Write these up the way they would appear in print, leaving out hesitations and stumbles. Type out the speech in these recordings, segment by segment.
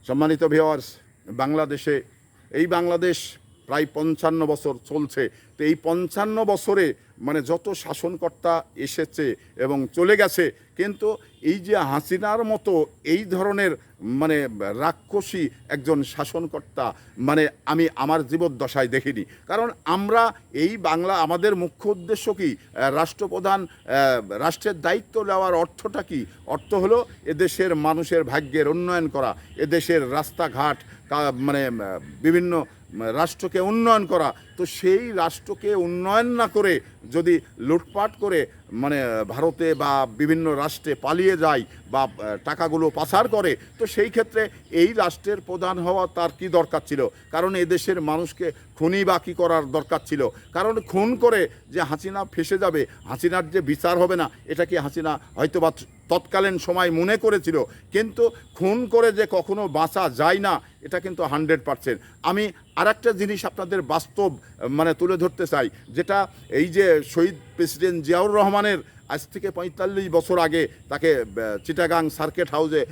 সম্মানিত ভিউয়ার্স, বাংলাদেশে বাংলাদেশ প্রায় ৫৫ বছর চলছে। তো এই ৫৫ বছরে মানে যত শাসনকর্তা এসেছে এবং চলে গেছে, কিন্তু এই যে হাসিনার মতো এই ধরনের মানে রাক্ষসী একজন শাসনকর্তা মানে আমি আমার জীবদ্দশায় দেখিনি। কারণ আমরা আমাদের মুখ্য উদ্দেশ্য কি? রাষ্ট্রপ্রধান রাষ্ট্রের দায়িত্ব নেওয়ার অর্থটা কি? অর্থ হলো এদেশের মানুষের ভাগ্যের উন্নয়ন করা, এদেশের রাস্তাঘাট মানে বিভিন্ন রাষ্ট্রকে উন্নয়ন করা। তো সেই রাষ্ট্রকে উন্নয়ন না করে যদি লুটপাট করে মানে ভারতে বা বিভিন্ন রাষ্ট্রে পালিয়ে যায় বা টাকাগুলো পাচার করে, তো সেই ক্ষেত্রে এই রাষ্ট্রের প্রধান হওয়া তার কি দরকার ছিল? কারণ এদেশের মানুষকে খুনই বা কী করার দরকার ছিল? কারণ খুন করে যে হাসিনা ফেসে যাবে, হাসিনার যে বিচার হবে না, এটা কি হাসিনা হয়তোবা তৎকালীন সময় মনে করেছিল? কিন্তু খুন করে যে কখনো বাঁচা যায় না, এটা কিন্তু 100%। আমি আরেকটা জিনিস আপনাদের বাস্তব মানে তুলে ধরতে চাই, যেটা এই যে শহীদ প্রেসিডেন্ট জিয়াউর রহমানের আজ থেকে ৪৫ বছর আগে তাকে চিটাগাং সার্কিট হাউসে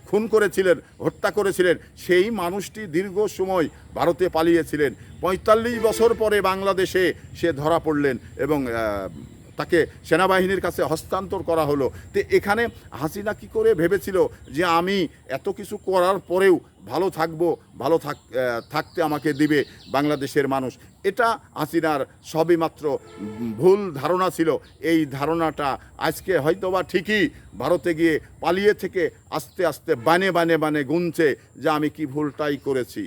খুন করেছিলেন, হত্যা করেছিলেন। সেই মানুষটি দীর্ঘ সময় ভারতে পালিয়েছিলেন। ৪৫ বছর পরে বাংলাদেশে সে ধরা পড়লেন এবং তাকে সেনাবাহিনীর কাছে হস্তান্তর করা হলো। তো এখানে হাসিনা কী করে ভেবেছিল যে আমি এত কিছু করার পরেও ভালো থাকতে আমাকে দিবে বাংলাদেশের মানুষ? এটা হাসিনার সবই মাত্র ভুল ধারণা ছিল। এই ধারণাটা আজকে হয়তোবা ঠিকই ভারতে গিয়ে পালিয়ে থেকে আস্তে আস্তে বানে গুনছে যে আমি কি ভুলটাই করেছি।